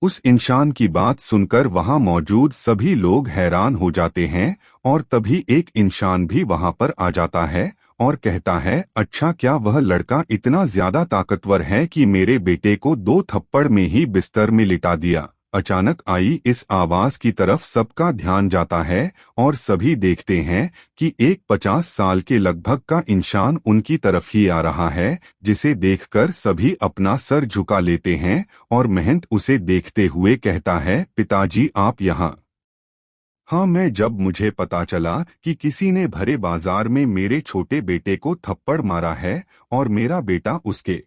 उस इंसान की बात सुनकर वहां मौजूद सभी लोग हैरान हो जाते हैं और तभी एक इंसान भी वहां पर आ जाता है और कहता है, अच्छा क्या वह लड़का इतना ज्यादा ताकतवर है कि मेरे बेटे को 2 थप्पड़ में ही बिस्तर में लिटा दिया। अचानक आई इस आवाज की तरफ सबका ध्यान जाता है और सभी देखते हैं कि एक 50 साल के लगभग का इंसान उनकी तरफ ही आ रहा है, जिसे देखकर सभी अपना सर झुका लेते हैं और महंत उसे देखते हुए कहता है, पिताजी आप यहाँ। हाँ, जब मुझे पता चला कि किसी ने भरे बाजार में मेरे छोटे बेटे को थप्पड़ मारा है और मेरा बेटा उसके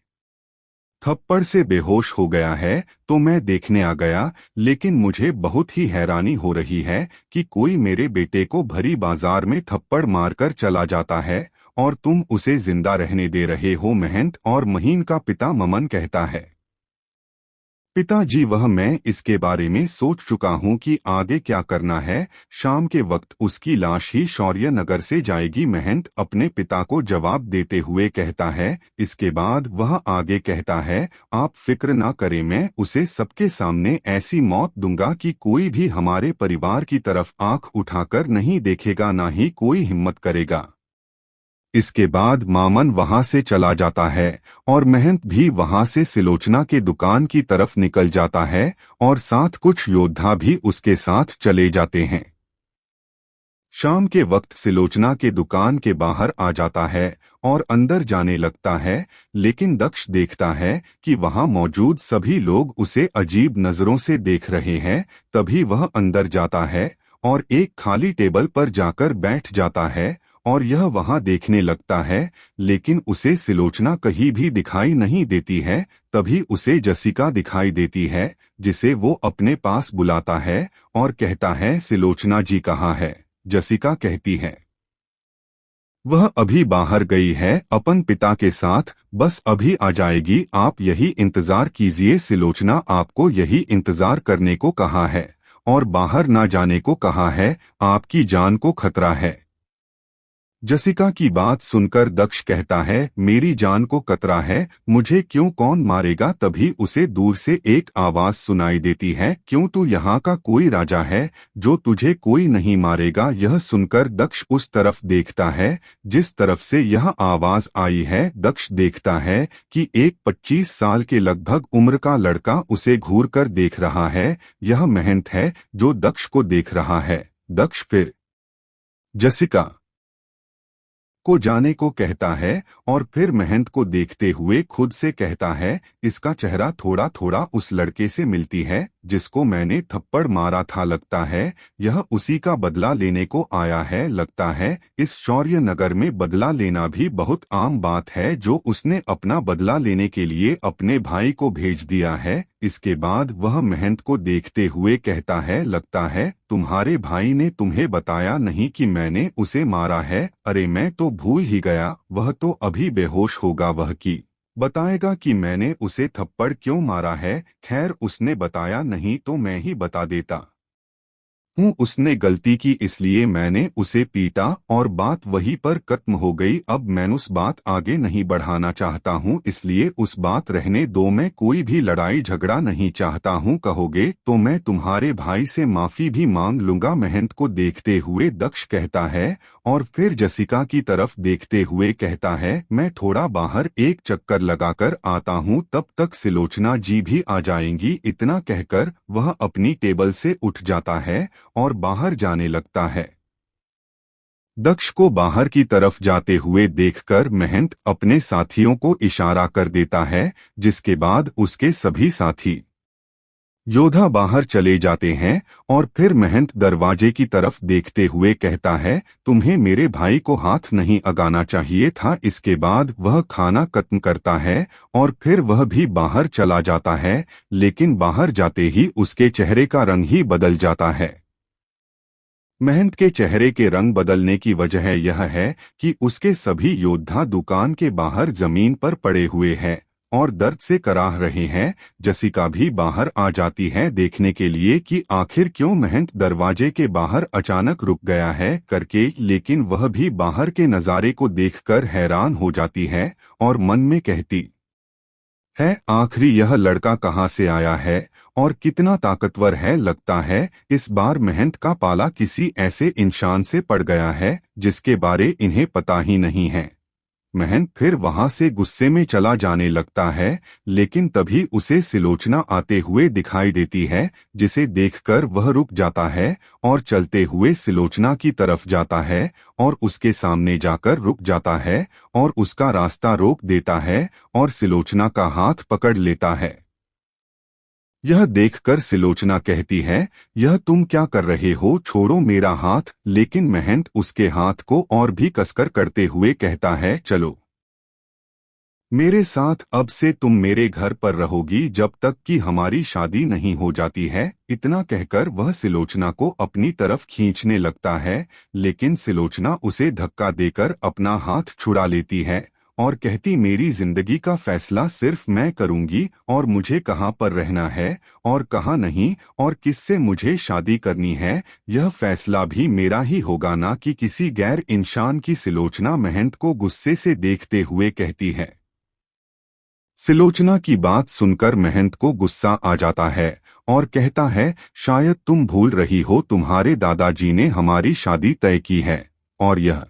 थप्पड़ से बेहोश हो गया है, तो मैं देखने आ गया, लेकिन मुझे बहुत ही हैरानी हो रही है कि कोई मेरे बेटे को भरी बाजार में थप्पड़ मारकर चला जाता है और तुम उसे जिंदा रहने दे रहे हो। महंत और महीन का पिता ममन कहता है, पिताजी वह मैं इसके बारे में सोच चुका हूँ कि आगे क्या करना है। शाम के वक्त उसकी लाश ही शौर्य नगर से जाएगी। महंत अपने पिता को जवाब देते हुए कहता है। इसके बाद वह आगे कहता है, आप फिक्र ना करें, मैं उसे सबके सामने ऐसी मौत दूंगा कि कोई भी हमारे परिवार की तरफ आंख उठाकर नहीं देखेगा, ना ही कोई हिम्मत करेगा। इसके बाद मामन वहां से चला जाता है और महंत भी वहां से सिलोचना के दुकान की तरफ निकल जाता है और साथ कुछ योद्धा भी उसके साथ चले जाते हैं। शाम के वक्त सिलोचना के दुकान के बाहर आ जाता है और अंदर जाने लगता है, लेकिन दक्ष देखता है कि वहां मौजूद सभी लोग उसे अजीब नजरों से देख रहे हैं। तभी वह अंदर जाता है और एक खाली टेबल पर जाकर बैठ जाता है और यह वहां देखने लगता है, लेकिन उसे सिलोचना कहीं भी दिखाई नहीं देती है। तभी उसे जसिका दिखाई देती है, जिसे वो अपने पास बुलाता है और कहता है, सिलोचना जी कहाँ है? जसिका कहती है, वह अभी बाहर गई है अपन पिता के साथ, बस अभी आ जाएगी, आप यही इंतजार कीजिए। सिलोचना आपको यही इंतजार करने को कहा है और बाहर ना जाने को कहा है, आपकी जान को खतरा है। जसिका की बात सुनकर दक्ष कहता है, मेरी जान को खतरा है, मुझे क्यों, कौन मारेगा? तभी उसे दूर से एक आवाज सुनाई देती है, क्यों तू यहाँ का कोई राजा है जो तुझे कोई नहीं मारेगा? यह सुनकर दक्ष उस तरफ देखता है जिस तरफ से यह आवाज आई है। दक्ष देखता है कि एक 25 साल के लगभग उम्र का लड़का उसे घूर कर देख रहा है। यह महंत है जो दक्ष को देख रहा है। दक्ष फिर जसिका को जाने को कहता है और फिर महंत को देखते हुए खुद से कहता है, इसका चेहरा थोड़ा थोड़ा उस लड़के से मिलती है जिसको मैंने थप्पड़ मारा था, लगता है यह उसी का बदला लेने को आया है। लगता है इस शौर्य नगर में बदला लेना भी बहुत आम बात है, जो उसने अपना बदला लेने के लिए अपने भाई को भेज दिया है। इसके बाद वह महंत को देखते हुए कहता है, लगता है तुम्हारे भाई ने तुम्हें बताया नहीं कि मैंने उसे मारा है? अरे मैं तो भूल ही गया, वह तो अभी बेहोश होगा, वह की बताएगा कि मैंने उसे थप्पड़ क्यों मारा है। खैर उसने बताया नहीं तो मैं ही बता देता हूँ, उसने गलती की इसलिए मैंने उसे पीटा और बात वहीं पर खत्म हो गई। अब मैं उस बात आगे नहीं बढ़ाना चाहता हूँ, इसलिए उस बात रहने दो, मैं कोई भी लड़ाई झगड़ा नहीं चाहता हूँ। कहोगे तो मैं तुम्हारे भाई से माफी भी मांग लूंगा। महंत को देखते हुए दक्ष कहता है और फिर जसिका की तरफ देखते हुए कहता है, मैं थोड़ा बाहर एक चक्कर लगाकर आता हूँ, तब तक सिलोचना जी भी आ जाएंगी। इतना कहकर वह अपनी टेबल से उठ जाता है और बाहर जाने लगता है। दक्ष को बाहर की तरफ जाते हुए देखकर महंत अपने साथियों को इशारा कर देता है, जिसके बाद उसके सभी साथी योद्धा बाहर चले जाते हैं और फिर महंत दरवाजे की तरफ देखते हुए कहता है, तुम्हें मेरे भाई को हाथ नहीं लगाना चाहिए था। इसके बाद वह खाना खत्म करता है और फिर वह भी बाहर चला जाता है, लेकिन बाहर जाते ही उसके चेहरे का रंग ही बदल जाता है। महंत के चेहरे के रंग बदलने की वजह यह है कि उसके सभी योद्धा दुकान के बाहर जमीन पर पड़े हुए हैं और दर्द से कराह रहे हैं। जसिका भी बाहर आ जाती है देखने के लिए कि आखिर क्यों महंत दरवाजे के बाहर अचानक रुक गया है करके, लेकिन वह भी बाहर के नज़ारे को देखकर हैरान हो जाती है और मन में कहती है, आखिर यह लड़का कहाँ से आया है और कितना ताकतवर है। लगता है इस बार महंत का पाला किसी ऐसे इंसान से पड़ गया है जिसके बारे इन्हें पता ही नहीं है। महंत फिर वहां से गुस्से में चला जाने लगता है, लेकिन तभी उसे सिलोचना आते हुए दिखाई देती है, जिसे देखकर वह रुक जाता है और चलते हुए सिलोचना की तरफ जाता है और उसके सामने जाकर रुक जाता है और उसका रास्ता रोक देता है और सिलोचना का हाथ पकड़ लेता है। यह देखकर सिलोचना कहती है, यह तुम क्या कर रहे हो, छोड़ो मेरा हाथ। लेकिन महंत उसके हाथ को और भी कसकर करते हुए कहता है, चलो मेरे साथ, अब से तुम मेरे घर पर रहोगी जब तक कि हमारी शादी नहीं हो जाती है। इतना कहकर वह सिलोचना को अपनी तरफ खींचने लगता है, लेकिन सिलोचना उसे धक्का देकर अपना हाथ छुड़ा लेती है और कहती, मेरी जिंदगी का फैसला सिर्फ मैं करूंगी और मुझे कहाँ पर रहना है और कहाँ नहीं और किससे मुझे शादी करनी है, यह फैसला भी मेरा ही होगा, ना कि किसी गैर इंसान की। सिलोचना महंत को गुस्से से देखते हुए कहती है। सिलोचना की बात सुनकर महंत को गुस्सा आ जाता है और कहता है, शायद तुम भूल रही हो, तुम्हारे दादाजी ने हमारी शादी तय की है और यह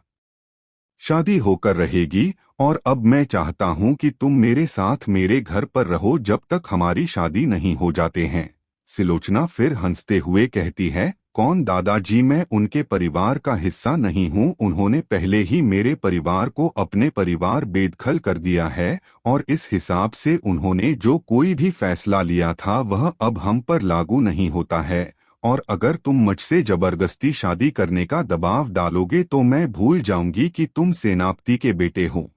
शादी होकर रहेगी, और अब मैं चाहता हूं कि तुम मेरे साथ मेरे घर पर रहो जब तक हमारी शादी नहीं हो जाते हैं। सिलोचना फिर हंसते हुए कहती है, कौन दादाजी, मैं उनके परिवार का हिस्सा नहीं हूं, उन्होंने पहले ही मेरे परिवार को अपने परिवार बेदखल कर दिया है और इस हिसाब से उन्होंने जो कोई भी फैसला लिया था वह अब हम पर लागू नहीं होता है, और अगर तुम मुझसे जबरदस्ती शादी करने का दबाव डालोगे तो मैं भूल जाऊंगी कि तुम सेनापति के बेटे हो।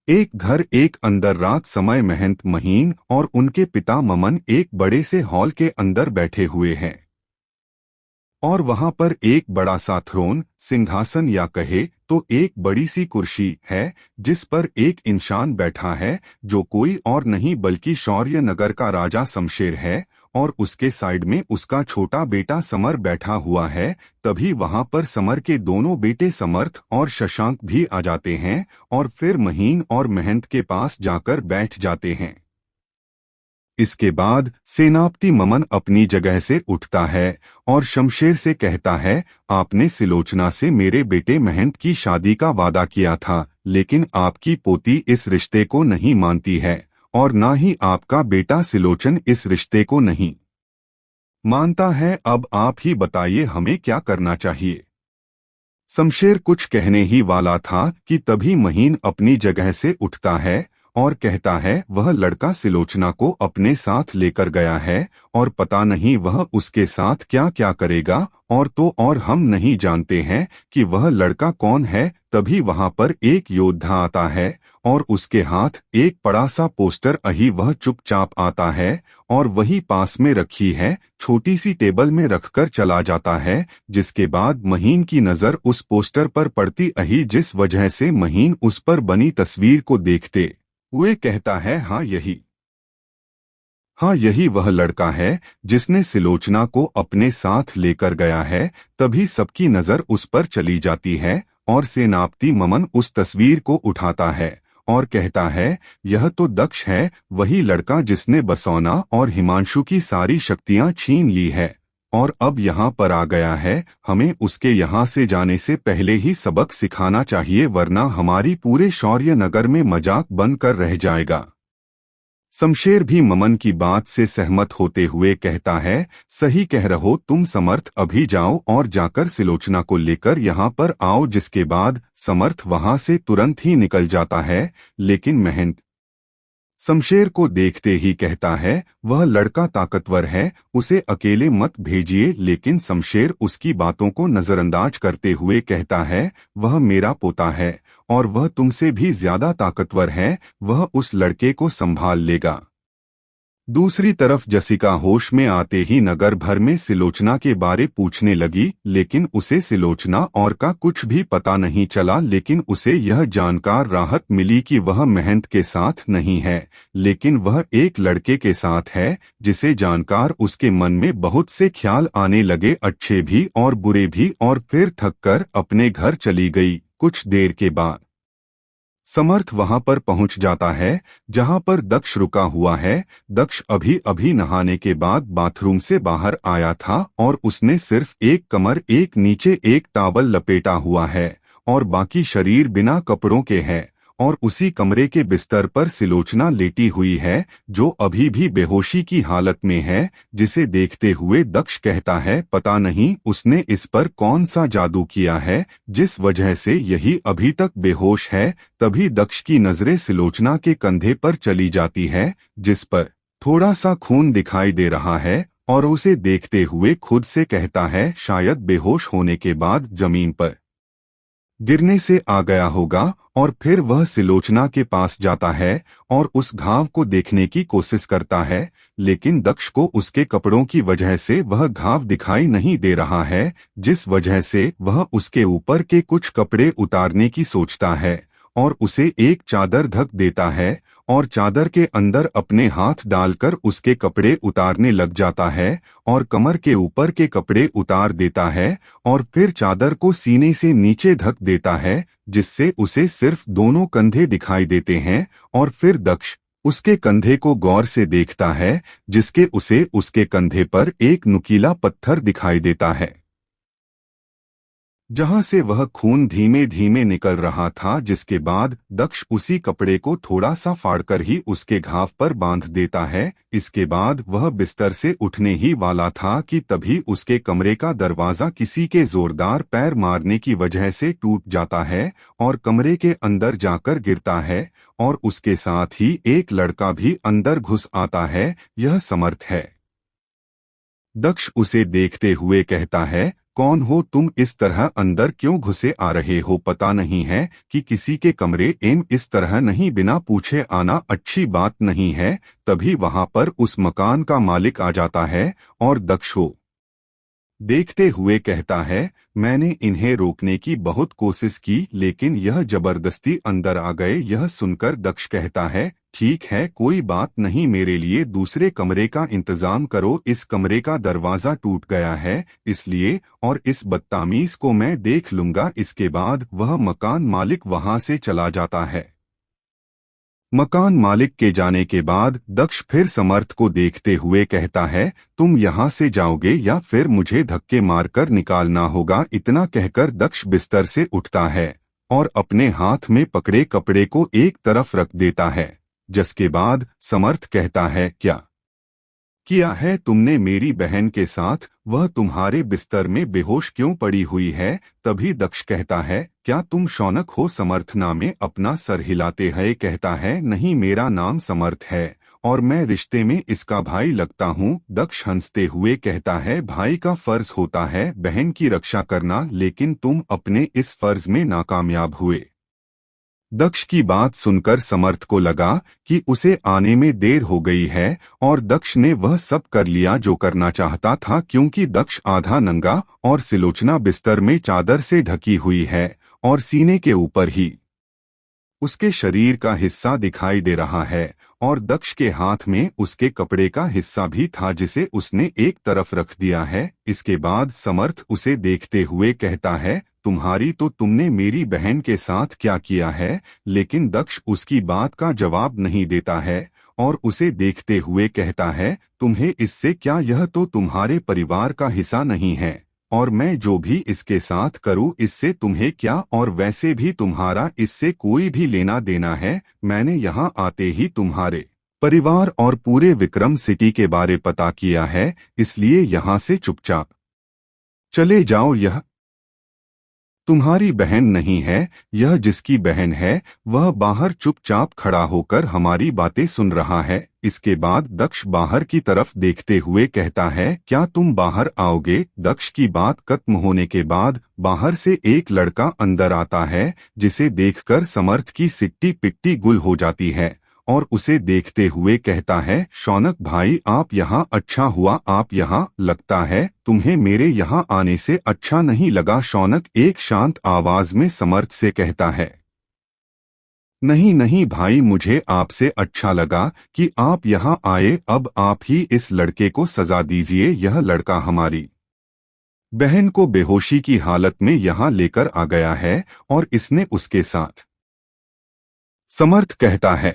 एक घर एक अंदर। रात समय महंत महीन और उनके पिता ममन एक बड़े से हॉल के अंदर बैठे हुए हैं और वहां पर एक बड़ा सा थ्रोन, सिंहासन या कहे तो एक बड़ी सी कुर्सी है, जिस पर एक इंसान बैठा है जो कोई और नहीं बल्कि शौर्य नगर का राजा शमशेर है, और उसके साइड में उसका छोटा बेटा समर बैठा हुआ है। तभी वहां पर समर के दोनों बेटे समर्थ और शशांक भी आ जाते हैं और फिर महीन और महंत के पास जाकर बैठ जाते हैं। इसके बाद सेनापति ममन अपनी जगह से उठता है और शमशेर से कहता है, आपने सिलोचना से मेरे बेटे महंत की शादी का वादा किया था, लेकिन आपकी पोती इस रिश्ते को नहीं मानती है और ना ही आपका बेटा सिलोचन इस रिश्ते को नहीं मानता है। अब आप ही बताइए हमें क्या करना चाहिए। शमशेर कुछ कहने ही वाला था कि तभी महीन अपनी जगह से उठता है और कहता है, वह लड़का सिलोचना को अपने साथ लेकर गया है और पता नहीं वह उसके साथ क्या क्या करेगा, और हम नहीं जानते हैं कि वह लड़का कौन है। तभी वहां पर एक योद्धा आता है और उसके हाथ एक बड़ा सा पोस्टर अही वह चुपचाप आता है और वही पास में रखी है छोटी सी टेबल में रखकर चला जाता है, जिसके बाद महीन की नजर उस पोस्टर पर पड़ती अही, जिस वजह से महीन उस पर बनी तस्वीर को देखते हुए कहता है, हाँ यही वह लड़का है जिसने सिलोचना को अपने साथ लेकर गया है। तभी सबकी नजर उस पर चली जाती है और सेनापति ममन उस तस्वीर को उठाता है और कहता है, यह तो दक्ष है, वही लड़का जिसने बसौना और हिमांशु की सारी शक्तियां छीन ली है और अब यहाँ पर आ गया है। हमें उसके यहाँ से जाने से पहले ही सबक सिखाना चाहिए, वरना हमारी पूरे शौर्य नगर में मजाक बनकर रह जाएगा। शमशेर भी ममन की बात से सहमत होते हुए कहता है, सही कह रहो तुम समर्थ, अभी जाओ और जाकर सिलोचना को लेकर यहाँ पर आओ। जिसके बाद समर्थ वहां से तुरंत ही निकल जाता है, लेकिन महंत शमशेर को देखते ही कहता है, वह लड़का ताकतवर है, उसे अकेले मत भेजिए। लेकिन शमशेर उसकी बातों को नजरअंदाज करते हुए कहता है, वह मेरा पोता है और वह तुमसे भी ज्यादा ताकतवर है, वह उस लड़के को संभाल लेगा। दूसरी तरफ जसिका होश में आते ही नगर भर में सिलोचना के बारे पूछने लगी, लेकिन उसे सिलोचना और का कुछ भी पता नहीं चला। लेकिन उसे यह जानकर राहत मिली कि वह महंत के साथ नहीं है, लेकिन वह एक लड़के के साथ है, जिसे जानकर उसके मन में बहुत से ख्याल आने लगे, अच्छे भी और बुरे भी, और फिर थककर अपने घर चली गई। कुछ देर के बाद समर्थ वहां पर पहुंच जाता है जहां पर दक्ष रुका हुआ है। दक्ष अभी अभी नहाने के बाद बाथरूम से बाहर आया था और उसने सिर्फ एक कमर एक नीचे एक टॉवल लपेटा हुआ है और बाकी शरीर बिना कपड़ों के है। और उसी कमरे के बिस्तर पर सिलोचना लेटी हुई है जो अभी भी बेहोशी की हालत में है, जिसे देखते हुए दक्ष कहता है पता नहीं उसने इस पर कौन सा जादू किया है जिस वजह से यही अभी तक बेहोश है। तभी दक्ष की नजरें सिलोचना के कंधे पर चली जाती है जिस पर थोड़ा सा खून दिखाई दे रहा है और उसे देखते हुए खुद से कहता है शायद बेहोश होने के बाद जमीन पर गिरने से आ गया होगा। और फिर वह सिलोचना के पास जाता है और उस घाव को देखने की कोशिश करता है, लेकिन दक्ष को उसके कपड़ों की वजह से वह घाव दिखाई नहीं दे रहा है, जिस वजह से वह उसके ऊपर के कुछ कपड़े उतारने की सोचता है और उसे एक चादर ढक देता है और चादर के अंदर अपने हाथ डालकर उसके कपड़े उतारने लग जाता है और कमर के ऊपर के कपड़े उतार देता है और फिर चादर को सीने से नीचे ढक देता है जिससे उसे सिर्फ दोनों कंधे दिखाई देते हैं। और फिर दक्ष उसके कंधे को गौर से देखता है जिसके उसे उसके कंधे पर एक नुकीला पत्थर दिखाई देता है जहां से वह खून धीमे धीमे निकल रहा था, जिसके बाद दक्ष उसी कपड़े को थोड़ा सा फाड़कर ही उसके घाव पर बांध देता है। इसके बाद वह बिस्तर से उठने ही वाला था कि तभी उसके कमरे का दरवाजा किसी के जोरदार पैर मारने की वजह से टूट जाता है और कमरे के अंदर जाकर गिरता है और उसके साथ ही एक लड़का भी अंदर घुस आता है। यह समर्थ है। दक्ष उसे देखते हुए कहता है कौन हो तुम, इस तरह अंदर क्यों घुसे आ रहे हो? पता नहीं है कि किसी के कमरे एम इस तरह नहीं बिना पूछे आना अच्छी बात नहीं है। तभी वहां पर उस मकान का मालिक आ जाता है और दक्ष को देखते हुए कहता है मैंने इन्हें रोकने की बहुत कोशिश की लेकिन यह जबरदस्ती अंदर आ गए। यह सुनकर दक्ष कहता है ठीक है कोई बात नहीं, मेरे लिए दूसरे कमरे का इंतजाम करो। इस कमरे का दरवाजा टूट गया है इसलिए, और इस बदतमीज को मैं देख लूंगा। इसके बाद वह मकान मालिक वहां से चला जाता है। मकान मालिक के जाने के बाद दक्ष फिर समर्थ को देखते हुए कहता है तुम यहाँ से जाओगे या फिर मुझे धक्के मारकर निकालना होगा। इतना कहकर दक्ष बिस्तर से उठता है और अपने हाथ में पकड़े कपड़े को एक तरफ रख देता है, जिसके बाद समर्थ कहता है क्या किया है तुमने मेरी बहन के साथ? वह तुम्हारे बिस्तर में बेहोश क्यों पड़ी हुई है? तभी दक्ष कहता है क्या तुम शौनक हो? समर्थ नामे अपना सर हिलाते हुए कहता है नहीं, मेरा नाम समर्थ है और मैं रिश्ते में इसका भाई लगता हूँ। दक्ष हंसते हुए कहता है भाई का फर्ज होता है बहन की रक्षा करना, लेकिन तुम अपने इस फर्ज में नाकामयाब हुए। दक्ष की बात सुनकर समर्थ को लगा कि उसे आने में देर हो गई है और दक्ष ने वह सब कर लिया जो करना चाहता था, क्योंकि दक्ष आधा नंगा और सिलोचना बिस्तर में चादर से ढकी हुई है और सीने के ऊपर ही उसके शरीर का हिस्सा दिखाई दे रहा है और दक्ष के हाथ में उसके कपड़े का हिस्सा भी था जिसे उसने एक तरफ रख दिया है। इसके बाद समर्थ उसे देखते हुए कहता है तुम्हारी तो तुमने मेरी बहन के साथ क्या किया है? लेकिन दक्ष उसकी बात का जवाब नहीं देता है और उसे देखते हुए कहता है तुम्हें इससे क्या, यह तो तुम्हारे परिवार का हिस्सा नहीं है और मैं जो भी इसके साथ करूं इससे तुम्हें क्या, और वैसे भी तुम्हारा इससे कोई भी लेना देना है। मैंने यहाँ आते ही तुम्हारे परिवार और पूरे विक्रम सिटी के बारे पता किया है, इसलिए यहाँ से चुपचाप चले जाओ। यह तुम्हारी बहन नहीं है, यह जिसकी बहन है वह बाहर चुपचाप खड़ा होकर हमारी बातें सुन रहा है। इसके बाद दक्ष बाहर की तरफ देखते हुए कहता है क्या तुम बाहर आओगे? दक्ष की बात खत्म होने के बाद बाहर से एक लड़का अंदर आता है जिसे देखकर समर्थ की सिट्टी पिट्टी गुल हो जाती है और उसे देखते हुए कहता है शौनक भाई आप यहाँ, अच्छा हुआ आप यहाँ। लगता है तुम्हें मेरे यहाँ आने से अच्छा नहीं लगा? शौनक एक शांत आवाज में समर्थ से कहता है नहीं नहीं भाई, मुझे आपसे अच्छा लगा कि आप यहाँ आए। अब आप ही इस लड़के को सजा दीजिए। यह लड़का हमारी बहन को बेहोशी की हालत में यहाँ लेकर आ गया है और इसने उसके साथ समर्थ कहता है,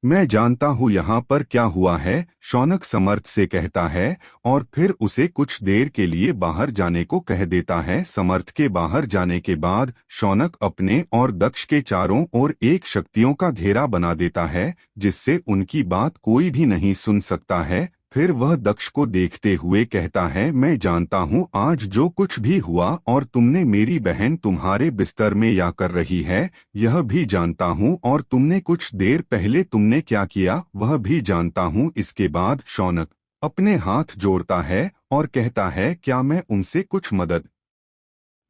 मैं जानता हूँ यहाँ पर क्या हुआ है। शौनक समर्थ से कहता है और फिर उसे कुछ देर के लिए बाहर जाने को कह देता है। समर्थ के बाहर जाने के बाद शौनक अपने और दक्ष के चारों ओर एक शक्तियों का घेरा बना देता है, जिससे उनकी बात कोई भी नहीं सुन सकता है। फिर वह दक्ष को देखते हुए कहता है, मैं जानता हूँ आज जो कुछ भी हुआ और तुमने मेरी बहन तुम्हारे बिस्तर में या कर रही है यह भी जानता हूँ, और तुमने कुछ देर पहले तुमने क्या किया वह भी जानता हूँ। इसके बाद शौनक अपने हाथ जोड़ता है और कहता है, क्या मैं उनसे कुछ मदद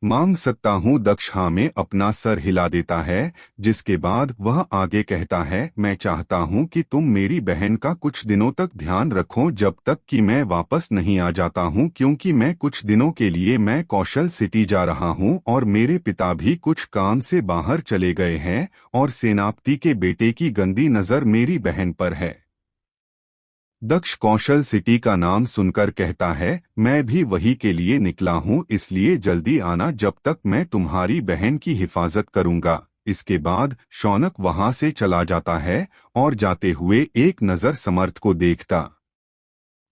मांग सकता हूँ? दक्ष हाँ में अपना सर हिला देता है, जिसके बाद वह आगे कहता है, मैं चाहता हूँ कि तुम मेरी बहन का कुछ दिनों तक ध्यान रखो जब तक कि मैं वापस नहीं आ जाता हूँ, क्योंकि मैं कुछ दिनों के लिए मैं कौशल सिटी जा रहा हूँ और मेरे पिता भी कुछ काम से बाहर चले गए हैं और सेनापति के बेटे की गंदी नजर मेरी बहन पर है। दक्ष कौशल सिटी का नाम सुनकर कहता है, मैं भी वही के लिए निकला हूँ, इसलिए जल्दी आना जब तक मैं तुम्हारी बहन की हिफाजत करूँगा। इसके बाद शौनक वहां से चला जाता है और जाते हुए एक नज़र समर्थ को देखता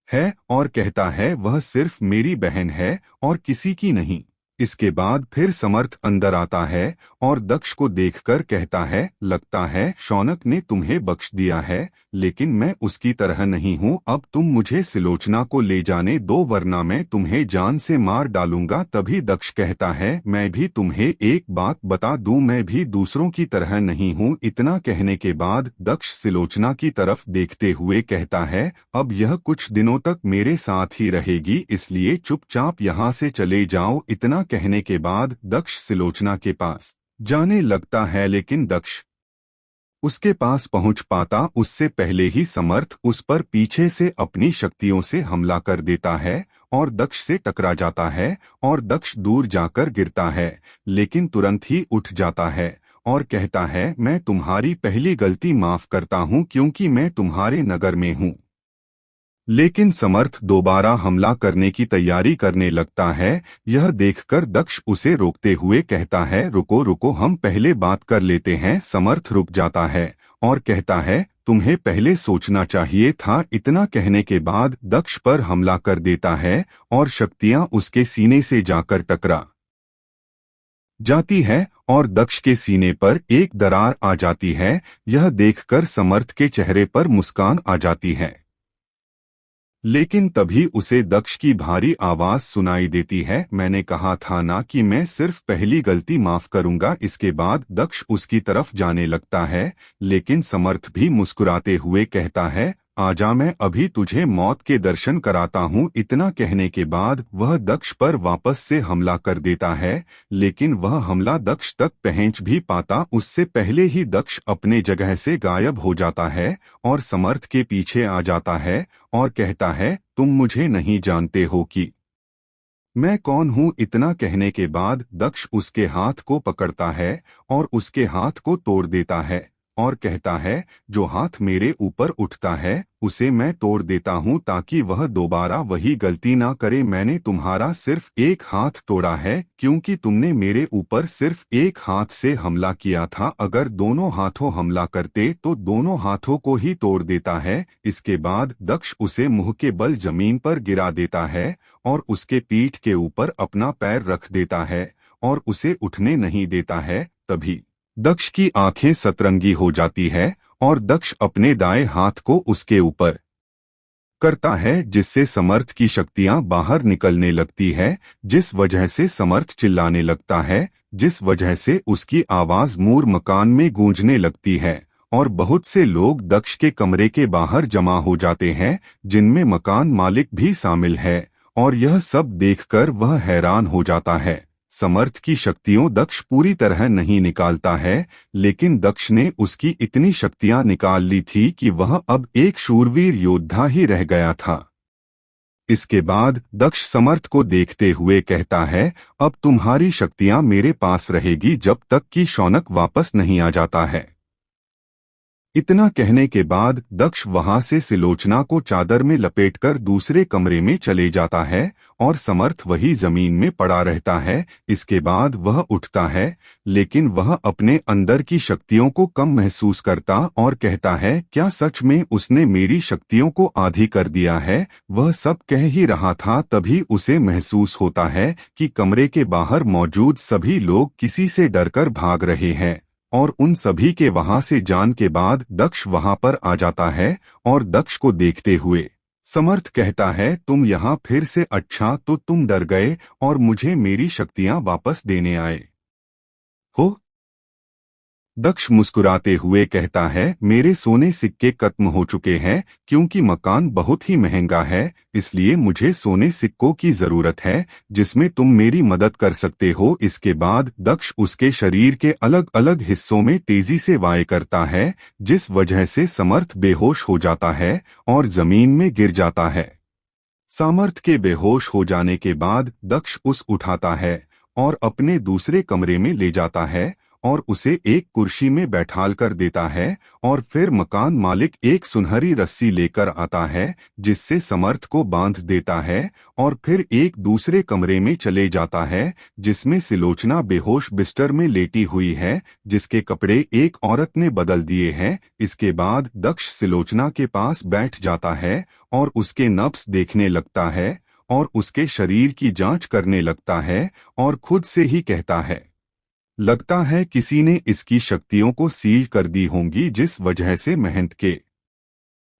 है और कहता है, वह सिर्फ मेरी बहन है और किसी की नहीं। इसके बाद फिर समर्थ अंदर आता है और दक्ष को देखकर कहता है, लगता है शौनक ने तुम्हें बख्श दिया है, लेकिन मैं उसकी तरह नहीं हूँ। अब तुम मुझे सिलोचना को ले जाने दो वरना मैं तुम्हें जान से मार डालूंगा। तभी दक्ष कहता है, मैं भी तुम्हें एक बात बता दूं, मैं भी दूसरों की तरह नहीं हूँ। इतना कहने के बाद दक्ष सिलोचना की तरफ देखते हुए कहता है, अब यह कुछ दिनों तक मेरे साथ ही रहेगी, इसलिए चुपचाप यहाँ से चले जाओ। इतना कहने के बाद दक्ष सिलोचना के पास जाने लगता है, लेकिन दक्ष उसके पास पहुंच पाता उससे पहले ही समर्थ उस पर पीछे से अपनी शक्तियों से हमला कर देता है और दक्ष से टकरा जाता है और दक्ष दूर जाकर गिरता है, लेकिन तुरंत ही उठ जाता है और कहता है, मैं तुम्हारी पहली गलती माफ करता हूं क्योंकि मैं तुम्हारे नगर में हूं। लेकिन समर्थ दोबारा हमला करने की तैयारी करने लगता है। यह देखकर दक्ष उसे रोकते हुए कहता है, रुको रुको, हम पहले बात कर लेते हैं। समर्थ रुक जाता है और कहता है, तुम्हें पहले सोचना चाहिए था। इतना कहने के बाद दक्ष पर हमला कर देता है और शक्तियां उसके सीने से जाकर टकरा जाती है और दक्ष के सीने पर एक दरार आ जाती है। यह देखकर समर्थ के चेहरे पर मुस्कान आ जाती है, लेकिन तभी उसे दक्ष की भारी आवाज सुनाई देती है, मैंने कहा था ना कि मैं सिर्फ पहली गलती माफ करूंगा। इसके बाद दक्ष उसकी तरफ जाने लगता है, लेकिन समर्थ भी मुस्कुराते हुए कहता है, आजा, मैं अभी तुझे मौत के दर्शन कराता हूँ। इतना कहने के बाद वह दक्ष पर वापस से हमला कर देता है, लेकिन वह हमला दक्ष तक पहुंच भी पाता उससे पहले ही दक्ष अपने जगह से गायब हो जाता है और समर्थ के पीछे आ जाता है और कहता है, तुम मुझे नहीं जानते हो कि मैं कौन हूँ। इतना कहने के बाद दक्ष उसके हाथ को पकड़ता है और उसके हाथ को तोड़ देता है और कहता है, जो हाथ मेरे ऊपर उठता है उसे मैं तोड़ देता हूँ ताकि वह दोबारा वही गलती ना करे। मैंने तुम्हारा सिर्फ एक हाथ तोड़ा है क्योंकि तुमने मेरे ऊपर सिर्फ एक हाथ से हमला किया था। अगर दोनों हाथों हमला करते तो दोनों हाथों को ही तोड़ देता है। इसके बाद दक्ष उसे मुंह के बल जमीन पर गिरा देता है और उसके पीठ के ऊपर अपना पैर रख देता है और उसे उठने नहीं देता है। तभी दक्ष की आंखें सतरंगी हो जाती है और दक्ष अपने दाएं हाथ को उसके ऊपर करता है, जिससे समर्थ की शक्तियां बाहर निकलने लगती है, जिस वजह से समर्थ चिल्लाने लगता है, जिस वजह से उसकी आवाज मूर मकान में गूंजने लगती है और बहुत से लोग दक्ष के कमरे के बाहर जमा हो जाते हैं, जिनमें मकान मालिक भी शामिल है, और यह सब देखकर वह हैरान हो जाता है। समर्थ की शक्तियों दक्ष पूरी तरह नहीं निकालता है, लेकिन दक्ष ने उसकी इतनी शक्तियां निकाल ली थी कि वह अब एक शूरवीर योद्धा ही रह गया था। इसके बाद दक्ष समर्थ को देखते हुए कहता है, अब तुम्हारी शक्तियां मेरे पास रहेगी जब तक कि शौनक वापस नहीं आ जाता है। इतना कहने के बाद दक्ष वहां से सिलोचना को चादर में लपेटकर दूसरे कमरे में चले जाता है और समर्थ वही जमीन में पड़ा रहता है। इसके बाद वह उठता है, लेकिन वह अपने अंदर की शक्तियों को कम महसूस करता और कहता है, क्या सच में उसने मेरी शक्तियों को आधी कर दिया है। वह सब कह ही रहा था, तभी उसे महसूस होता है कि कमरे के बाहर मौजूद सभी लोग किसी से डरकर भाग रहे हैं और उन सभी के वहां से जान के बाद दक्ष वहां पर आ जाता है और दक्ष को देखते हुए समर्थ कहता है, तुम यहाँ फिर से, अच्छा तो तुम डर गए और मुझे मेरी शक्तियां वापस देने आए हो। दक्ष मुस्कुराते हुए कहता है, मेरे सोने सिक्के खत्म हो चुके हैं क्योंकि मकान बहुत ही महंगा है, इसलिए मुझे सोने सिक्कों की जरूरत है जिसमें तुम मेरी मदद कर सकते हो। इसके बाद दक्ष उसके शरीर के अलग अलग हिस्सों में तेजी से वार करता है, जिस वजह से समर्थ बेहोश हो जाता है और जमीन में गिर जाता है। समर्थ के बेहोश हो जाने के बाद दक्ष उस उठाता है और अपने दूसरे कमरे में ले जाता है और उसे एक कुर्सी में बैठाल कर देता है और फिर मकान मालिक एक सुनहरी रस्सी लेकर आता है जिससे समर्थ को बांध देता है और फिर एक दूसरे कमरे में चले जाता है जिसमें सिलोचना बेहोश बिस्तर में लेटी हुई है, जिसके कपड़े एक औरत ने बदल दिए हैं। इसके बाद दक्ष सिलोचना के पास बैठ जाता है और उसके नब्ज देखने लगता है और उसके शरीर की जांच करने लगता है और खुद से ही कहता है, लगता है किसी ने इसकी शक्तियों को सील कर दी होंगी, जिस वजह से महंत के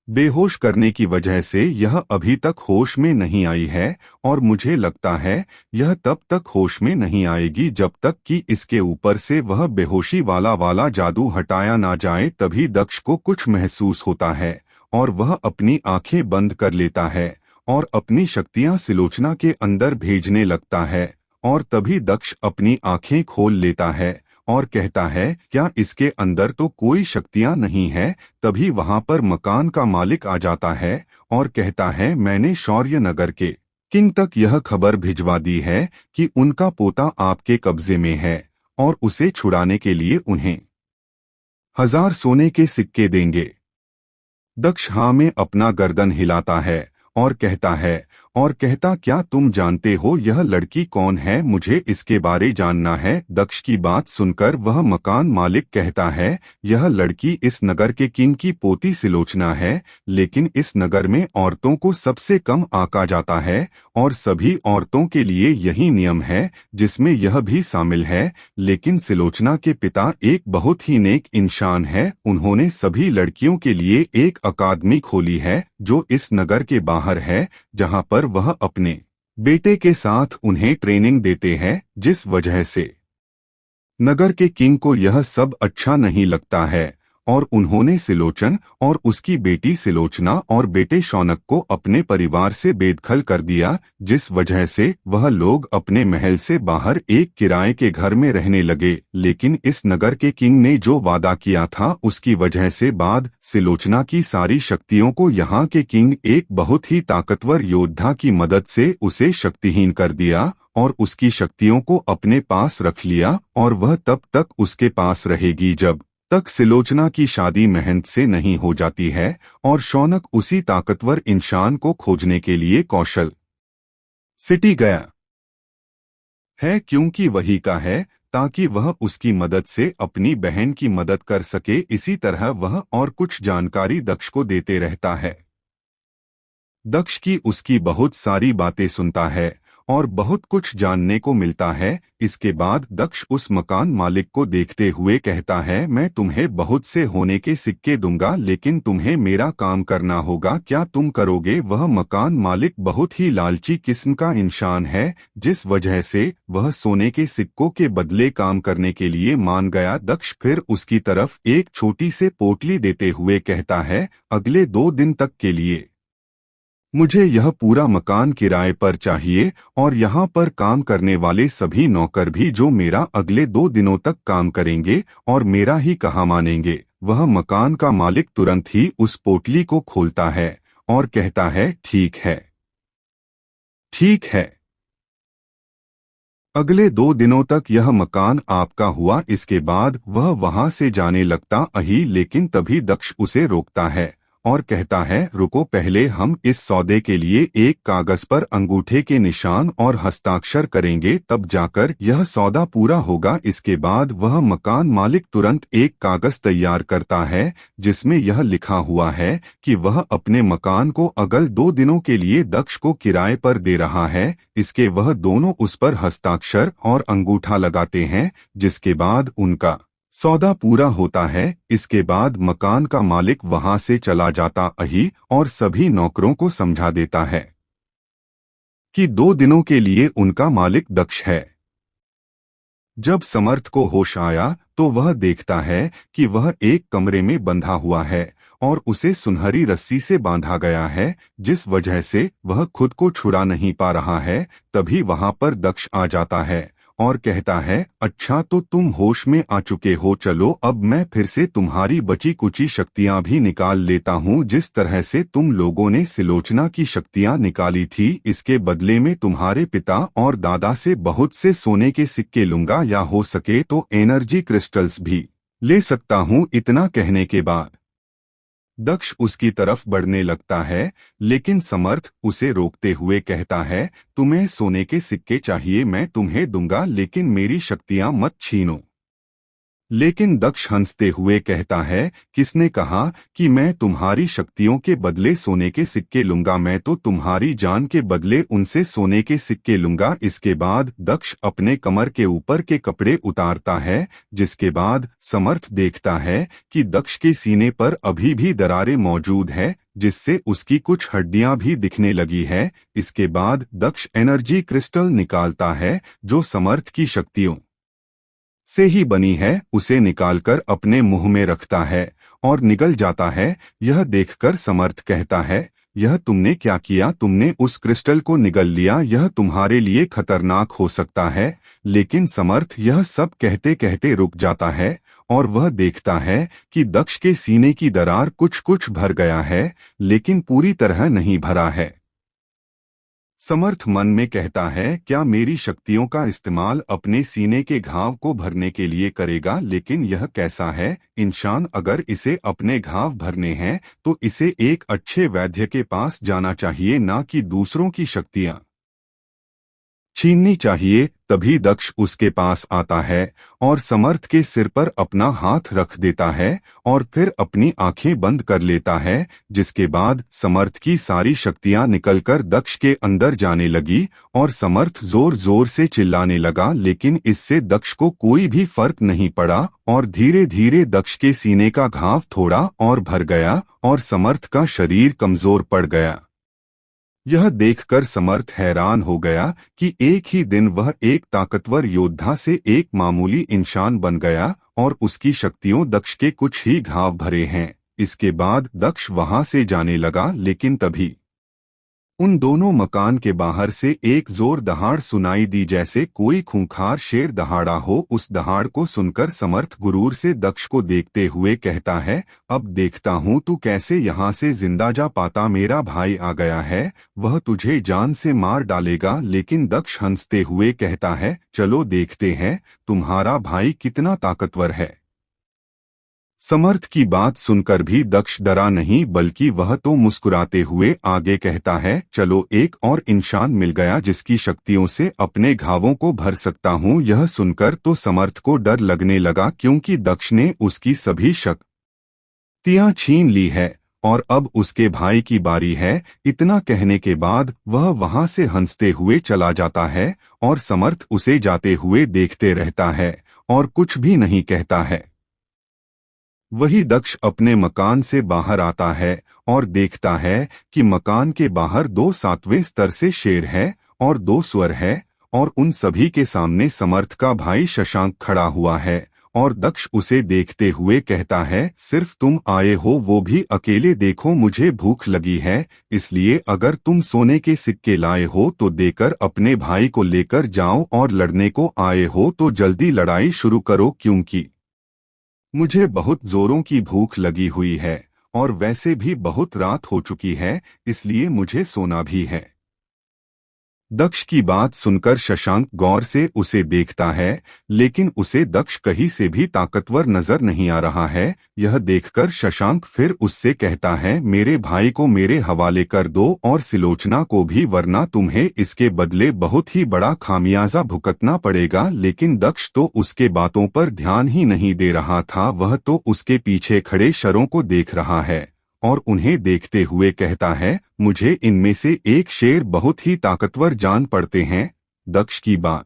बेहोश करने की वजह से यह अभी तक होश में नहीं आई है और मुझे लगता है यह तब तक होश में नहीं आएगी जब तक कि इसके ऊपर से वह बेहोशी वाला जादू हटाया ना जाए। तभी दक्ष को कुछ महसूस होता है और वह अपनी आंखें बंद कर लेता है और अपनी शक्तियां सिलोचना के अंदर भेजने लगता है और तभी दक्ष अपनी आंखें खोल लेता है और कहता है, क्या इसके अंदर तो कोई शक्तियां नहीं है। तभी वहां पर मकान का मालिक आ जाता है और कहता है, मैंने शौर्य नगर के किंग तक यह खबर भिजवा दी है कि उनका पोता आपके कब्जे में है और उसे छुड़ाने के लिए उन्हें 1000 सोने के सिक्के देंगे। दक्ष हाँ में अपना गर्दन हिलाता है और कहता, क्या तुम जानते हो यह लड़की कौन है, मुझे इसके बारे जानना है। दक्ष की बात सुनकर वह मकान मालिक कहता है, यह लड़की इस नगर के किंग की पोती सिलोचना है, लेकिन इस नगर में औरतों को सबसे कम आंका जाता है और सभी औरतों के लिए यही नियम है, जिसमें यह भी शामिल है। लेकिन सिलोचना के पिता एक बहुत ही नेक इंसान है, उन्होंने सभी लड़कियों के लिए एक अकादमी खोली है जो इस नगर के बाहर है, जहां पर वह अपने बेटे के साथ उन्हें ट्रेनिंग देते हैं, जिस वजह से नगर के किंग को यह सब अच्छा नहीं लगता है और उन्होंने सिलोचन और उसकी बेटी सिलोचना और बेटे शौनक को अपने परिवार से बेदखल कर दिया, जिस वजह से वह लोग अपने महल से बाहर एक किराए के घर में रहने लगे। लेकिन इस नगर के किंग ने जो वादा किया था उसकी वजह से बाद सिलोचना की सारी शक्तियों को यहाँ के किंग एक बहुत ही ताकतवर योद्धा की मदद से उसे शक्तिहीन कर दिया और उसकी शक्तियों को अपने पास रख लिया और वह तब तक उसके पास रहेगी जब तक सिलोचना की शादी महंत से नहीं हो जाती है और शौनक उसी ताकतवर इंसान को खोजने के लिए कौशल सिटी गया है, क्योंकि वही का है, ताकि वह उसकी मदद से अपनी बहन की मदद कर सके। इसी तरह वह और कुछ जानकारी दक्ष को देते रहता है। दक्ष की उसकी बहुत सारी बातें सुनता है और बहुत कुछ जानने को मिलता है। इसके बाद दक्ष उस मकान मालिक को देखते हुए कहता है, मैं तुम्हें बहुत से होने के सिक्के दूंगा, लेकिन तुम्हें मेरा काम करना होगा, क्या तुम करोगे। वह मकान मालिक बहुत ही लालची किस्म का इंसान है, जिस वजह से वह सोने के सिक्कों के बदले काम करने के लिए मान गया। दक्ष फिर उसकी तरफ एक छोटी से पोटली देते हुए कहता है, अगले 2 दिन तक के लिए मुझे यह पूरा मकान किराए पर चाहिए और यहाँ पर काम करने वाले सभी नौकर भी जो मेरा अगले 2 दिनों तक काम करेंगे और मेरा ही कहा मानेंगे। वह मकान का मालिक तुरंत ही उस पोटली को खोलता है और कहता है, ठीक है, ठीक है। अगले 2 दिनों तक यह मकान आपका हुआ। इसके बाद वह वहां से जाने लगता ही, लेकिन तभी दक्ष उसे रोकता है और कहता है, रुको, पहले हम इस सौदे के लिए एक कागज पर अंगूठे के निशान और हस्ताक्षर करेंगे, तब जाकर यह सौदा पूरा होगा। इसके बाद वह मकान मालिक तुरंत एक कागज तैयार करता है जिसमें यह लिखा हुआ है कि वह अपने मकान को अगले 2 दिनों के लिए दक्ष को किराए पर दे रहा है। इसके वह दोनों उस पर हस्ताक्षर और अंगूठा लगाते हैं, जिसके बाद उनका सौदा पूरा होता है। इसके बाद मकान का मालिक वहां से चला जाता ही और सभी नौकरों को समझा देता है कि 2 दिनों के लिए उनका मालिक दक्ष है। जब समर्थ को होश आया तो वह देखता है कि वह एक कमरे में बंधा हुआ है और उसे सुनहरी रस्सी से बांधा गया है, जिस वजह से वह खुद को छुड़ा नहीं पा रहा है। तभी वहां पर दक्ष आ जाता है और कहता है, अच्छा तो तुम होश में आ चुके हो, चलो अब मैं फिर से तुम्हारी बची कुची शक्तियां भी निकाल लेता हूँ। जिस तरह से तुम लोगों ने सिलोचना की शक्तियां निकाली थी, इसके बदले में तुम्हारे पिता और दादा से बहुत से सोने के सिक्के लूंगा, या हो सके तो एनर्जी क्रिस्टल्स भी ले सकता हूँ। इतना कहने के बाद दक्ष उसकी तरफ बढ़ने लगता है, लेकिन समर्थ उसे रोकते हुए कहता है, तुम्हें सोने के सिक्के चाहिए, मैं तुम्हें दूंगा, लेकिन मेरी शक्तियां मत छीनो। लेकिन दक्ष हंसते हुए कहता है, किसने कहा कि मैं तुम्हारी शक्तियों के बदले सोने के सिक्के लूंगा? मैं तो तुम्हारी जान के बदले उनसे सोने के सिक्के लूंगा। इसके बाद दक्ष अपने कमर के ऊपर के कपड़े उतारता है, जिसके बाद समर्थ देखता है कि दक्ष के सीने पर अभी भी दरारें मौजूद है, जिससे उसकी कुछ हड्डियां भी दिखने लगी है। इसके बाद दक्ष एनर्जी क्रिस्टल निकालता है जो समर्थ की शक्तियों से ही बनी है, उसे निकालकर अपने मुंह में रखता है और निगल जाता है। यह देखकर समर्थ कहता है, यह तुमने क्या किया? तुमने उस क्रिस्टल को निगल लिया, यह तुम्हारे लिए खतरनाक हो सकता है। लेकिन समर्थ यह सब कहते कहते रुक जाता है और वह देखता है कि दक्ष के सीने की दरार कुछ कुछ भर गया है, लेकिन पूरी तरह नहीं भरा है। समर्थ मन में कहता है, क्या मेरी शक्तियों का इस्तेमाल अपने सीने के घाव को भरने के लिए करेगा? लेकिन यह कैसा है? इंसान अगर इसे अपने घाव भरने हैं तो इसे एक अच्छे वैद्य के पास जाना चाहिए, ना कि दूसरों की शक्तियां छीननी चाहिए। तभी दक्ष उसके पास आता है और समर्थ के सिर पर अपना हाथ रख देता है और फिर अपनी आंखें बंद कर लेता है, जिसके बाद समर्थ की सारी शक्तियां निकलकर दक्ष के अंदर जाने लगी और समर्थ जोर जोर से चिल्लाने लगा। लेकिन इससे दक्ष को कोई भी फर्क नहीं पड़ा और धीरे धीरे दक्ष के सीने का घाव थोड़ा और भर गया और समर्थ का शरीर कमजोर पड़ गया। यह देखकर समर्थ हैरान हो गया कि एक ही दिन वह एक ताकतवर योद्धा से एक मामूली इंसान बन गया और उसकी शक्तियों दक्ष के कुछ ही घाव भरे हैं। इसके बाद दक्ष वहां से जाने लगा, लेकिन तभी उन दोनों मकान के बाहर से एक जोर दहाड़ सुनाई दी, जैसे कोई खूंखार शेर दहाड़ा हो। उस दहाड़ को सुनकर समर्थ गुरूर से दक्ष को देखते हुए कहता है, अब देखता हूँ तू कैसे यहाँ से जिंदा जा पाता। मेरा भाई आ गया है, वह तुझे जान से मार डालेगा। लेकिन दक्ष हंसते हुए कहता है, चलो देखते हैं तुम्हारा भाई कितना ताकतवर है। समर्थ की बात सुनकर भी दक्ष डरा नहीं, बल्कि वह तो मुस्कुराते हुए आगे कहता है, चलो एक और इंसान मिल गया जिसकी शक्तियों से अपने घावों को भर सकता हूँ। यह सुनकर तो समर्थ को डर लगने लगा, क्योंकि दक्ष ने उसकी सभी शक्तियां छीन ली है और अब उसके भाई की बारी है। इतना कहने के बाद वह वहां से हंसते हुए चला जाता है और समर्थ उसे जाते हुए देखते रहता है और कुछ भी नहीं कहता है। वही दक्ष अपने मकान से बाहर आता है और देखता है कि मकान के बाहर 2 सातवें स्तर से शेर है और 2 स्वर है और उन सभी के सामने समर्थ का भाई शशांक खड़ा हुआ है। और दक्ष उसे देखते हुए कहता है, सिर्फ तुम आए हो, वो भी अकेले? देखो मुझे भूख लगी है, इसलिए अगर तुम सोने के सिक्के लाए हो तो देकर अपने भाई को लेकर जाओ, और लड़ने को आए हो तो जल्दी लड़ाई शुरू करो, क्योंकि मुझे बहुत जोरों की भूख लगी हुई है और वैसे भी बहुत रात हो चुकी है, इसलिए मुझे सोना भी है। दक्ष की बात सुनकर शशांक गौर से उसे देखता है, लेकिन उसे दक्ष कहीं से भी ताकतवर नजर नहीं आ रहा है। यह देखकर शशांक फिर उससे कहता है, मेरे भाई को मेरे हवाले कर दो और सिलोचना को भी, वरना तुम्हें इसके बदले बहुत ही बड़ा खामियाजा भुगतना पड़ेगा। लेकिन दक्ष तो उसके बातों पर ध्यान ही नहीं दे रहा था, वह तो उसके पीछे खड़े शरों को देख रहा है और उन्हें देखते हुए कहता है, मुझे इनमें से एक शेर बहुत ही ताकतवर जान पड़ते हैं। दक्ष की बात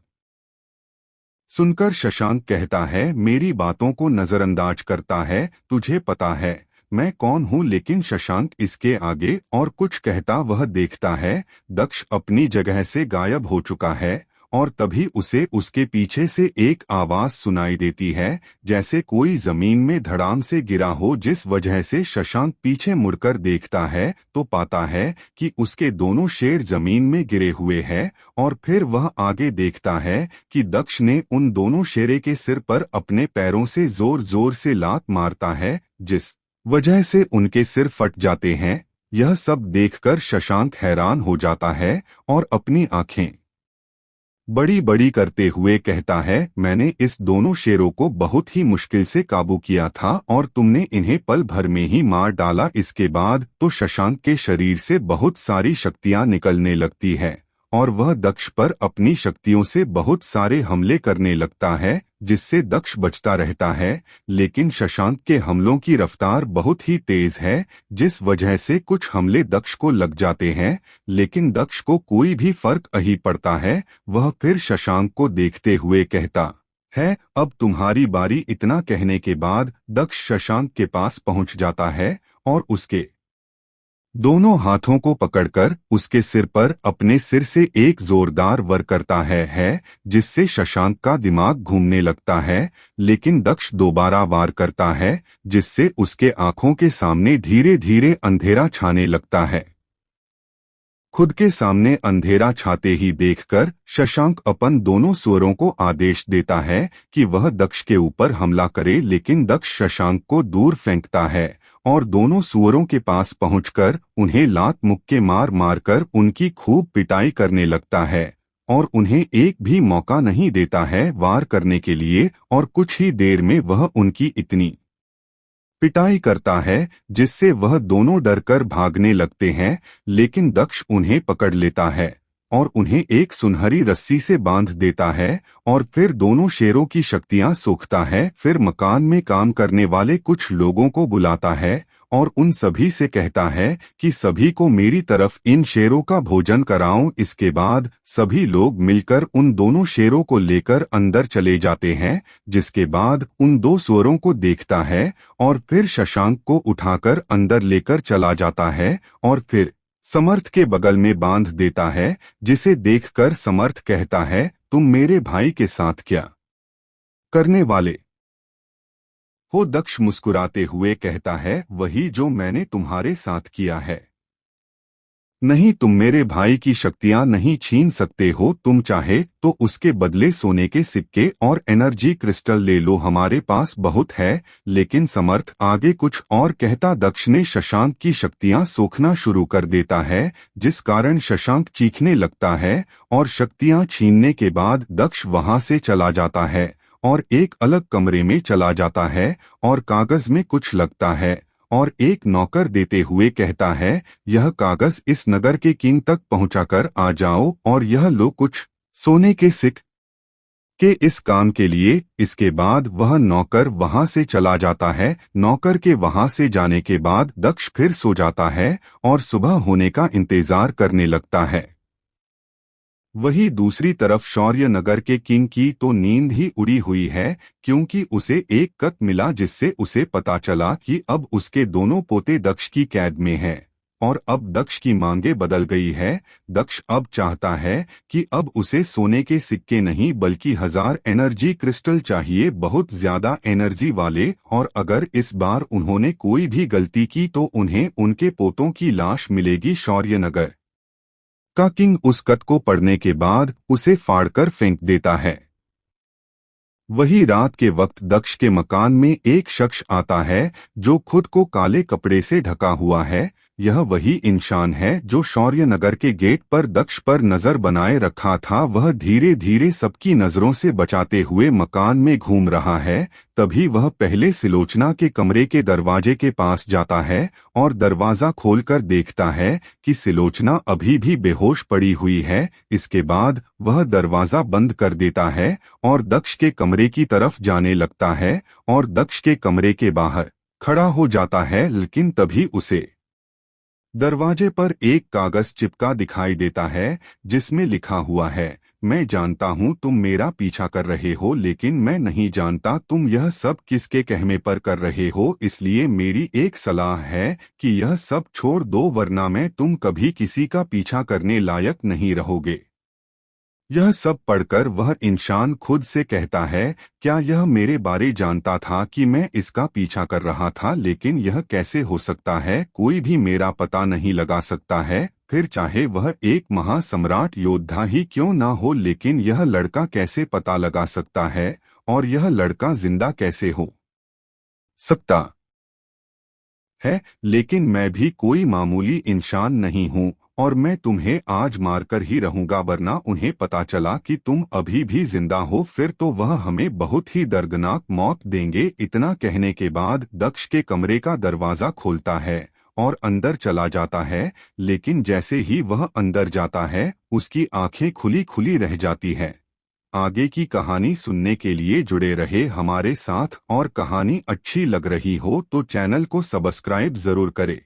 सुनकर शशांक कहता है, मेरी बातों को नजरअंदाज करता है, तुझे पता है मैं कौन हूँ। लेकिन शशांक इसके आगे और कुछ कहता वह देखता है दक्ष अपनी जगह से गायब हो चुका है और तभी उसे उसके पीछे से एक आवाज सुनाई देती है, जैसे कोई जमीन में धड़ाम से गिरा हो, जिस वजह से शशांक पीछे मुड़कर देखता है तो पाता है कि उसके दोनों शेर जमीन में गिरे हुए हैं। और फिर वह आगे देखता है कि दक्ष ने उन दोनों शेरे के सिर पर अपने पैरों से जोर जोर से लात मारता है, जिस वजह से उनके सिर फट जाते हैं। यह सब देखकर शशांक हैरान हो जाता है और अपनी आंखें बड़ी बड़ी करते हुए कहता है, मैंने इस दोनों शेरों को बहुत ही मुश्किल से काबू किया था और तुमने इन्हें पल भर में ही मार डाला। इसके बाद तो शशांक के शरीर से बहुत सारी शक्तियां निकलने लगती है और वह दक्ष पर अपनी शक्तियों से बहुत सारे हमले करने लगता है, जिससे दक्ष बचता रहता है। लेकिन शशांक के हमलों की रफ्तार बहुत ही तेज है, जिस वजह से कुछ हमले दक्ष को लग जाते हैं, लेकिन दक्ष को कोई भी फर्क नहीं पड़ता है। वह फिर शशांक को देखते हुए कहता है, अब तुम्हारी बारी। इतना कहने के बाद दक्ष शशांक के पास पहुंच जाता है और उसके दोनों हाथों को पकड़कर उसके सिर पर अपने सिर से एक जोरदार वार करता है, जिससे शशांक का दिमाग घूमने लगता है। लेकिन दक्ष दोबारा वार करता है, जिससे उसके आंखों के सामने धीरे धीरे अंधेरा छाने लगता है। खुद के सामने अंधेरा छाते ही देखकर शशांक अपन दोनों सुअरों को आदेश देता है कि वह दक्ष के ऊपर हमला करे, लेकिन दक्ष शशांक को दूर फेंकता है और दोनों सुअरों के पास पहुंचकर उन्हें लात मुक्के मार मारकर उनकी खूब पिटाई करने लगता है और उन्हें एक भी मौका नहीं देता है वार करने के लिए। और कुछ ही देर में वह उनकी इतनी पिटाई करता है जिससे वह दोनों डरकर भागने लगते हैं, लेकिन दक्ष उन्हें पकड़ लेता है और उन्हें एक सुनहरी रस्सी से बांध देता है और फिर दोनों शेरों की शक्तियां सोखता है। फिर मकान में काम करने वाले कुछ लोगों को बुलाता है और उन सभी से कहता है कि सभी को मेरी तरफ इन शेरों का भोजन कराऊं। इसके बाद सभी लोग मिलकर उन दोनों शेरों को लेकर अंदर चले जाते हैं, जिसके बाद उन दो सुअरों को देखता है और फिर शशांक को उठाकर अंदर लेकर चला जाता है और फिर समर्थ के बगल में बांध देता है, जिसे देखकर समर्थ कहता है, तुम मेरे भाई के साथ क्या करने वाले हो? दक्ष मुस्कुराते हुए कहता है, वही जो मैंने तुम्हारे साथ किया है। नहीं, तुम मेरे भाई की शक्तियां नहीं छीन सकते हो। तुम चाहे तो उसके बदले सोने के सिक्के और एनर्जी क्रिस्टल ले लो, हमारे पास बहुत है। लेकिन समर्थ आगे कुछ और कहता दक्ष ने शशांक की शक्तियां सोखना शुरू कर देता है, जिस कारण शशांक चीखने लगता है और शक्तियां छीनने के बाद दक्ष वहां से चला जाता है और एक अलग कमरे में चला जाता है और कागज में कुछ लगता है और एक नौकर देते हुए कहता है, यह कागज इस नगर के किंग तक पहुंचाकर आ जाओ और यह लो कुछ सोने के सिक्के इस काम के लिए। इसके बाद वह नौकर वहां से चला जाता है। नौकर के वहां से जाने के बाद दक्ष फिर सो जाता है और सुबह होने का इंतजार करने लगता है। वही दूसरी तरफ शौर्य नगर के किंग की तो नींद ही उड़ी हुई है, क्योंकि उसे एक खत मिला जिससे उसे पता चला कि अब उसके दोनों पोते दक्ष की कैद में हैं और अब दक्ष की मांगे बदल गई है। दक्ष अब चाहता है कि अब उसे सोने के सिक्के नहीं बल्कि 1000 एनर्जी क्रिस्टल चाहिए, बहुत ज्यादा एनर्जी वाले। और अगर इस बार उन्होंने कोई भी गलती की तो उन्हें उनके पोतों की लाश मिलेगी। शौर्य नगर का किंग उस खत को पढ़ने के बाद उसे फाड़कर फेंक देता है। वही रात के वक्त दक्ष के मकान में एक शख्स आता है जो खुद को काले कपड़े से ढका हुआ है। यह वही इंसान है जो शौर्यनगर के गेट पर दक्ष पर नजर बनाए रखा था। वह धीरे धीरे सबकी नजरों से बचाते हुए मकान में घूम रहा है। तभी वह पहले सिलोचना के कमरे के दरवाजे के पास जाता है और दरवाजा खोलकर देखता है कि सिलोचना अभी भी बेहोश पड़ी हुई है। इसके बाद वह दरवाजा बंद कर देता है और दक्ष के कमरे की तरफ जाने लगता है और दक्ष के कमरे के बाहर खड़ा हो जाता है। लेकिन तभी उसे दरवाजे पर एक कागज चिपका दिखाई देता है जिसमें लिखा हुआ है, मैं जानता हूं तुम मेरा पीछा कर रहे हो, लेकिन मैं नहीं जानता तुम यह सब किसके कहने पर कर रहे हो। इसलिए मेरी एक सलाह है कि यह सब छोड़ दो, वरना मैं तुम कभी किसी का पीछा करने लायक नहीं रहोगे। यह सब पढ़कर वह इंसान खुद से कहता है, क्या यह मेरे बारे जानता था कि मैं इसका पीछा कर रहा था? लेकिन यह कैसे हो सकता है? कोई भी मेरा पता नहीं लगा सकता है, फिर चाहे वह एक महासम्राट योद्धा ही क्यों ना हो। लेकिन यह लड़का कैसे पता लगा सकता है? और यह लड़का जिंदा कैसे हो सकता है? लेकिन मैं भी कोई मामूली इंसान नहीं हूँ और मैं तुम्हें आज मारकर ही रहूंगा, वरना उन्हें पता चला कि तुम अभी भी जिंदा हो फिर तो वह हमें बहुत ही दर्दनाक मौत देंगे। इतना कहने के बाद दक्ष के कमरे का दरवाजा खोलता है और अंदर चला जाता है। लेकिन जैसे ही वह अंदर जाता है उसकी आंखें खुली खुली रह जाती हैं। आगे की कहानी सुनने के लिए जुड़े रहे हमारे साथ, और कहानी अच्छी लग रही हो तो चैनल को सब्सक्राइब जरूर करें।